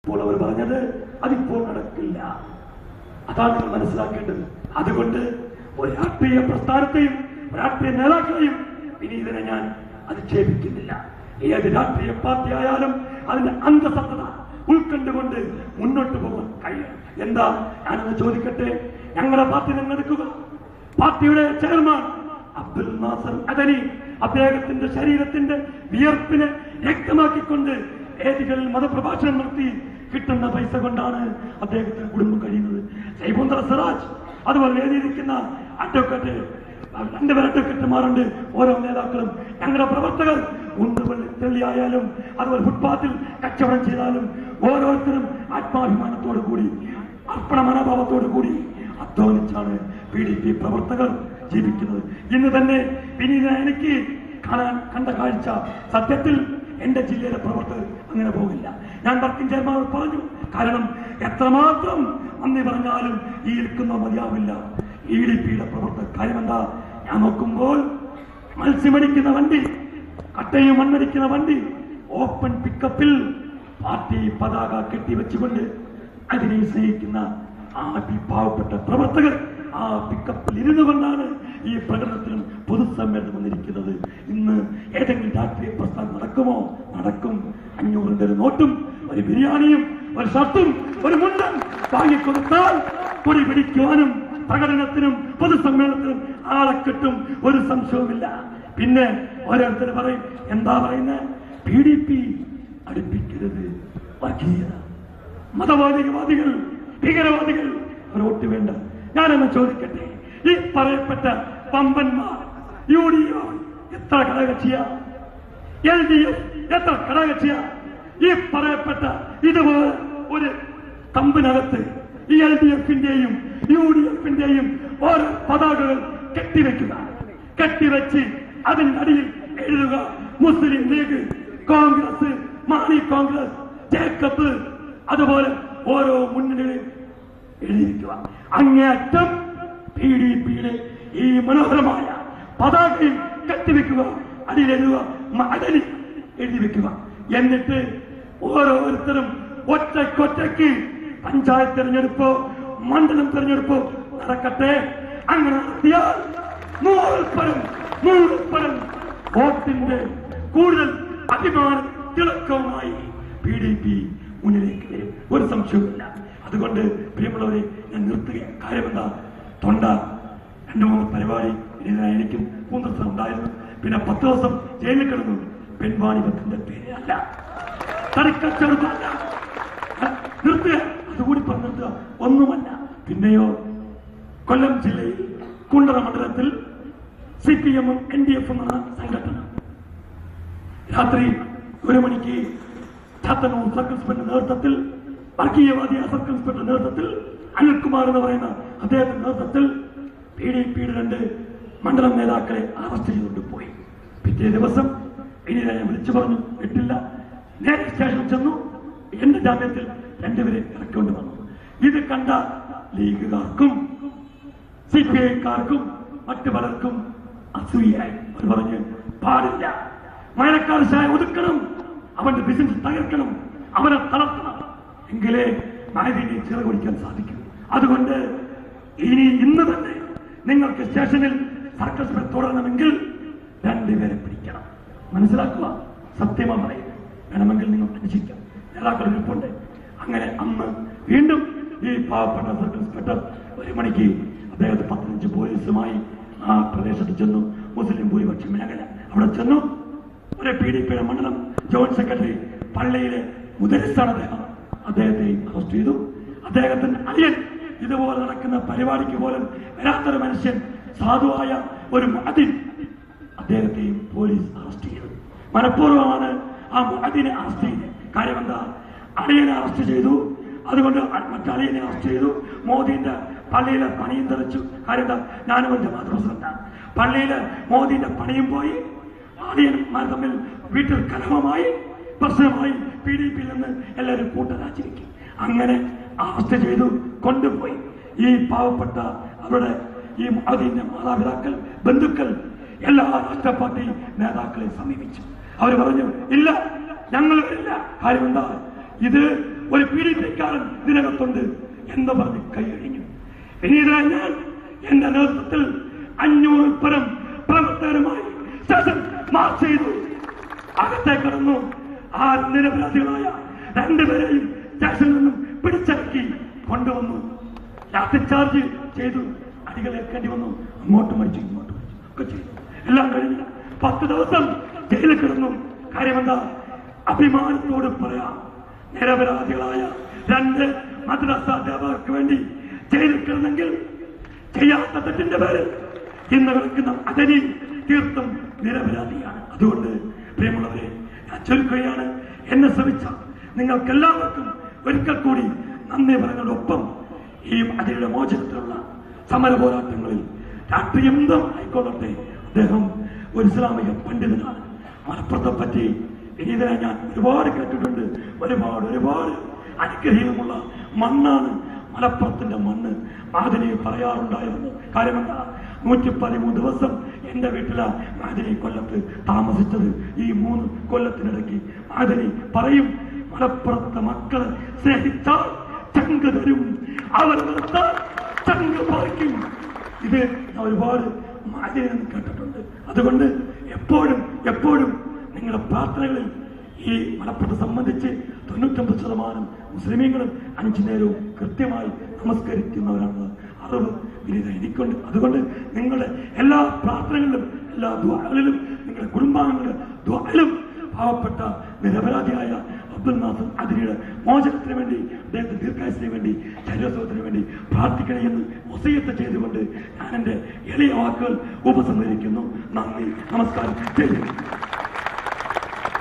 ഇപ്പോൾ അവർ പറഞ്ഞത് അതിപ്പോൾ നടക്കില്ല. അതാണ് നിങ്ങൾ മനസ്സിലാക്കേണ്ടത്. അതുകൊണ്ട് ഒരു രാഷ്ട്രീയ പ്രസ്ഥാനത്തെയും രാഷ്ട്രീയ നേതാക്കളെയും വിനീതനെ ഞാൻ അധിക്ഷേപിക്കുന്നില്ല. ഏത് രാഷ്ട്രീയ പാർട്ടി ആയാലും അതിന്റെ അന്തസത്തത ഉൾക്കൊണ്ടുകൊണ്ട് മുന്നോട്ട് പോകാൻ കഴിയും. എന്താ ഞാനൊന്ന് ചോദിക്കട്ടെ, ഞങ്ങളുടെ പാർട്ടി നിങ്ങൾ എടുക്കുക. പാർട്ടിയുടെ ചെയർമാൻ അബ്ദുൽ നാസർ അദനി അദ്ദേഹത്തിന്റെ ശരീരത്തിന്റെ വിയർപ്പിനെ വ്യക്തമാക്കിക്കൊണ്ട് വേദികളിൽ മതപ്രഭാഷണം നടത്തി കിട്ടുന്ന പൈസ കൊണ്ടാണ് അദ്ദേഹത്തിന്റെ കുടുംബം കഴിയുന്നത്. സൈബുന്ദ്ര സിറാജ്, അതുപോലെ വേദിയിരിക്കുന്ന അഡ്വക്കേറ്റ്, രണ്ടുപേർ അഡ്വക്കേറ്റുമാരുണ്ട്. ഓരോ നേതാക്കളും ഞങ്ങളുടെ പ്രവർത്തകർ തെള്ളിയായാലും അതുപോലെ ഫുട്പാത്തിൽ കച്ചവടം ചെയ്താലും ഓരോരുത്തരും ആത്മാഭിമാനത്തോടു കൂടി അർപ്പണ മനോഭാവത്തോടു കൂടി അധ്വാനിച്ചാണ് PDP പ്രവർത്തകർ ജീവിക്കുന്നത്. ഇന്ന് തന്നെ വിനീത എനിക്ക് കണ്ട കാഴ്ച സത്യത്തിൽ എന്റെ ജില്ലയിലെ പ്രവർത്തകർ അങ്ങനെ പോകില്ല. ഞാൻ വർക്കിംഗ് ചെയർമാനോട് പറഞ്ഞു. കാരണം എത്രമാത്രം നന്ദി പറഞ്ഞാലും ഈ ഇരിക്കുന്ന മതിയാവില്ല PDPയുടെ പ്രവർത്തകർ. കാര്യം എന്താ, ഞാൻ നോക്കുമ്പോൾ മത്സ്യമടിക്കുന്ന വണ്ടി, കട്ടയും മണ്ണടിക്കുന്ന വണ്ടി, ഓപ്പൺ പിക്കപ്പിൽ പാർട്ടി പതാക കെട്ടിവെച്ചുകൊണ്ട് അതിനെ സ്നേഹിക്കുന്ന ആ പാവപ്പെട്ട പ്രവർത്തകർ ആ പിക്കപ്പിൽ ഇരുന്നു കൊണ്ടാണ് ഈ പ്രകടനത്തിനും പൊതുസമ്മേളനം വന്നിരിക്കുന്നത്. ഇന്ന് ഏതെങ്കിലും രാഷ്ട്രീയ പ്രസ്ഥാനം നടക്കുമോ? നടക്കും. 500 ഒരു നോട്ടും ഒരു ബിരിയാണിയും ഒരു ഷർട്ടും ഒരു മുണ്ടും വാങ്ങിക്കൊടുത്താൽ കൊടി പിടിക്കുവാനും പ്രകടനത്തിനും പൊതുസമ്മേളനത്തിനും ആളെ കിട്ടും, ഒരു സംശയവുമില്ല. പിന്നെ ഓരോരുത്തർ പറയും, എന്താ പറയുന്നത്, PDP അടുപ്പിക്കരുത്, വർഗീയത, മതവാദികൾ, ഭീകരവാദികൾ വോട്ട് വേണ്ട. ഞാനെന്ന് ചോദിക്കട്ടെ, ഈ പറയപ്പെട്ട പമ്പന്മാർ UDF എത്ര ഘടകകക്ഷിയാ? LDF എത്ര ഘടകകക്ഷിയാ? ഈ പറയപ്പെട്ട ഇതുപോലെ ഒരു തമ്പിനകത്ത് ഈ LDFന്റെയും UDFന്റെയും ഓരോ പതാകകൾ കെട്ടിവെച്ച് അതിന്റെ അടിയിൽ എഴുതുക മുസ്ലിം ലീഗ്, കോൺഗ്രസ്, മാണി കോൺഗ്രസ്, ജേക്കബ്, അതുപോലെ ഓരോ മുന്നണികളിൽ എഴുതിയിരിക്കുക. അങ്ങേയറ്റം PDPയുടെ ഈ മനോഹരമായ പതാകയിൽ കെട്ടിവെക്കുക, അടിയിലെഴുതുക അടലി എഴുതി വെക്കുക. എന്നിട്ട് ഓരോരുത്തരും ഒറ്റയ്ക്ക് പഞ്ചായത്ത് തെരഞ്ഞെടുപ്പോ മണ്ഡലം തെരഞ്ഞെടുപ്പോ നടക്കട്ടെ. അങ്ങനെ നടത്തിയാൽ 100% വോട്ടിന്റെ കൂടുതൽ അഭിമാന തിളക്കവുമായി PDP മുന്നിലേക്ക് വരും, ഒരു സംശയവുമില്ല. അതുകൊണ്ട് പ്രിയമുള്ളവരെ, ഞാൻ നിർത്തുക. കാര്യമെന്താ, തൊണ്ട 2-3 പരിപാടി എനിക്കും പൂന്തസം ഉണ്ടായിരുന്നു. പിന്നെ 10 ദിവസം ജയിലിൽ കിടന്നു. പെൺവാണിഭത്തിന്റെ പേരല്ല, തടിക്കച്ചവടമല്ല. നിർത്തുക, അതുകൂടി പറഞ്ഞിട്ട് ഒന്നുമല്ല. പിന്നെയോ, കൊല്ലം ജില്ലയിൽ കുണ്ടറ മണ്ഡലത്തിൽ CPM NDF എന്ന സംഘടന രാത്രി 1 മണിക്ക് ചാത്തന്നൂർ സർക്കിൾ ഇൻസ്പെക്ടറുടെ നേതൃത്വത്തിൽ, വർഗീയവാദിയ സർക്കിൾ ഇൻസ്പെക്ടറുടെ നേതൃത്വത്തിൽ, അനിൽകുമാർ എന്ന് പറയുന്ന അദ്ദേഹത്തിന്റെ നേതൃത്വത്തിൽ PDPയുടെ 2 മണ്ഡലം നേതാക്കളെ അറസ്റ്റ് ചെയ്തുകൊണ്ട് പോയി. പിറ്റേ ദിവസം ഇനി ഞാൻ വിളിച്ചു പറഞ്ഞു, കിട്ടില്ല. നേരെ സ്റ്റേഷനിൽ ചെന്നു. എന്റെ ജാമ്യത്തിൽ 2 പേരെ ഇറക്കിക്കൊണ്ട് വന്നു. ഇത് കണ്ട ലീഗുകാർക്കും CPIക്കാർക്കും മറ്റു പലർക്കും അസൂയായി. അവർ പറഞ്ഞു, പാടില്ല, മഴക്കാർ ഷായ ഒതുക്കണം, അവന്റെ ബിസിനസ് തകർക്കണം, അവനെ തളർത്തണം, എങ്കിലേ മഴവിനെ ചിറകൊടിക്കാൻ സാധിക്കും. അതുകൊണ്ട് ഇന്ന് തന്നെ നിങ്ങൾക്ക് സ്റ്റേഷനിൽ സർക്കസ് തുടരണമെങ്കിൽ 2 പേരെ പിടിക്കണം. മനസ്സിലാക്കുക, സത്യമാണ് പറയുന്നത്. വേണമെങ്കിൽ നിങ്ങൾ അന്വേഷിക്കാം, നേതാക്കൾ ഇരിപ്പുണ്ട്. അങ്ങനെ അന്ന് വീണ്ടും ഈ പാവപ്പെട്ട സർക്കിൾ ഇൻസ്പെക്ടർ 1 മണിക്ക് അദ്ദേഹത്തെ 15 പോലീസുമായി ആ പ്രദേശത്ത് ചെന്നു. മുസ്ലിം ഭൂരിപക്ഷം മേഖല അവിടെ ചെന്നു. ഒരു PDPയുടെ മണ്ഡലം ജോയിന്റ് സെക്രട്ടറി, പള്ളിയിലെ മുദരിസാണ് അദ്ദേഹത്തെ അറസ്റ്റ് ചെയ്തു. അദ്ദേഹത്തിന്റെ അനിയൻ ഇതുപോലെ നടക്കുന്ന പരിപാടിക്ക് പോലും വരാത്തൊരു മനുഷ്യൻ, സാധുവായ ഒരു മുഅദ്ദിൻ, അദ്ദേഹത്തെയും പോലീസ് അറസ്റ്റ് ചെയ്തു. മനഃപൂർവ്വമാണ് ആ മുഅദ്ദിനെ അറസ്റ്റ് ചെയ്തത്. കാര്യം എന്താ, അളിയനെ അറസ്റ്റ് ചെയ്തു, അതുകൊണ്ട് മറ്റളിയനെ അറസ്റ്റ് ചെയ്തു. മോദിന്റെ പള്ളിയിലെ പണിയും തെളിച്ചു. കാര്യം എന്താ, ഞാനും എന്റെ മാതൃപ്രസിഡന്റാണ്. പള്ളിയിലെ മോദിന്റെ പണിയും പോയി, അളിയന്മാർ തമ്മിൽ വീട്ടിൽ കലഹമായി, പ്രശ്നമായി. PDPയിൽ നിന്ന് എല്ലാവരും കൂട്ടരാജിരിക്കും. അങ്ങനെ അറസ്റ്റ് ചെയ്തു കൊണ്ടുപോയി. ഈ പാവപ്പെട്ട അവരുടെ ഈ അതിന്റെ മാതാപിതാക്കൾ, ബന്ധുക്കൾ എല്ലാ രാഷ്ട്രീയ പാർട്ടി നേതാക്കളെ സമീപിച്ചു. അവർ പറഞ്ഞു, ഇല്ല, ഞങ്ങൾ ഇല്ല. കാര്യം എന്താ, ഇത് ഒരു പീഡിപ്പിക്കാരൻ ഇതിനകത്തുണ്ട് എന്ന് പറഞ്ഞ് കൈയഴിഞ്ഞു. പിന്നീട് ഞാൻ എന്റെ നേതൃത്വത്തിൽ 500 പരം പ്രവർത്തകരുമായി സ്റ്റേഷൻ മാർച്ച് ചെയ്തു. അകത്തെ കടന്നു. ആ നിരപരാധികളായ 2 പേരെയും സ്റ്റേഷനിൽ നിന്നും പിടിച്ചിറക്കി കൊണ്ടുവന്നു. ലാത്തി ചാർജ് ചെയ്തു. അടികളേൽക്കേണ്ടി വന്നു. അങ്ങോട്ട് മരിച്ചു, ഇങ്ങോട്ട് മരിച്ചു ഒക്കെ ചെയ്തു. എല്ലാം കഴിഞ്ഞില്ല. 10 ദിവസം ജയിലിൽ കിടന്നു. കാര്യമെന്താ? അഭിമാനത്തോട് പറയാം, നിരപരാധികളായ 2 മദ്രസ അധ്യാപകർക്ക് വേണ്ടി ജയിലിൽ കിടന്നെങ്കിൽ ചെയ്യാത്ത തെറ്റിന്റെ പേരിൽ ഇന്ന് കിടക്കുന്ന അജനി തീർത്തും നിരപരാധിയാണ്. അതുകൊണ്ട് പ്രിയമുള്ളവരെ, ഞാൻ ചൊല്ലുകയാണ്, എന്നെ ശ്രമിച്ച നിങ്ങൾക്കെല്ലാവർക്കും ഒരിക്കൽ കൂടി നന്ദി പറയുന്നതോടൊപ്പം ഈ അജനിയുടെ മോചനത്തിലുള്ള സമര പോരാട്ടങ്ങളിൽ രാഷ്ട്രീയം എന്തും ആയിക്കൊള്ളട്ടെ, അദ്ദേഹം ഒരു ഇസ്ലാമിക പണ്ഡിതനാണ്. മലപ്പുറത്തെ പറ്റി ഇതിനെ ഞാൻ ഒരുപാട് കേട്ടിട്ടുണ്ട്. ഒരുപാട് അനുഗ്രഹീതമുള്ള മണ്ണാണ് മലപ്പുറത്തിന്റെ മണ്ണ്. മാദിനി പറയാറുണ്ടായിരുന്നു. കാര്യമെന്താ? 113 ദിവസം എന്റെ വീട്ടിലാണ് മാദിനി കൊല്ലത്ത് താമസിച്ചത്. ഈ 3 കൊല്ലത്തിനിടയ്ക്ക് മാദിനി പറയും, മലപ്പുറത്തെ മക്കളെ സ്നേഹിച്ചാൽ ചങ്ക് തരും, അവർ നിർത്താൻ ചങ്ക് പറിക്കും. ഇത് ഞാൻ ഒരുപാട് മാദിനിയിൽ നിന്ന് കേട്ടിട്ടുണ്ട്. അതുകൊണ്ട് എപ്പോഴും നിങ്ങളുടെ പ്രാർത്ഥനകളിൽ ഈ മലപ്പുറത്തെ സംബന്ധിച്ച് 99% മുസ്ലിമീങ്ങളും 5 നേരവും കൃത്യമായി നമസ്കരിക്കുന്നവരാണ് അറിവ് വലിയ എനിക്കുണ്ട്. അതുകൊണ്ട് നിങ്ങളുടെ എല്ലാ പ്രാർത്ഥനകളിലും, എല്ലാ ദുആകളിലും, നിങ്ങളുടെ കുടുംബാംഗങ്ങളുടെ ദുആയിലും പാവപ്പെട്ട നിരപരാധിയായ അബ്ദുൽ നാസർ അദ്രിയുടെ മോചനത്തിന് വേണ്ടി, അദ്ദേഹത്തിന്റെ ദീർഘായുസിന് വേണ്ടി, ശരീരസുഖത്തിന് വേണ്ടി പ്രാർത്ഥിക്കണമെന്ന് വസിയത്ത് ചെയ്തുകൊണ്ട് ഞാൻ എന്റെ എളിയ വാക്കുകൾ ഉപസംഹരിക്കുന്നു. നന്ദി, നമസ്കാരം.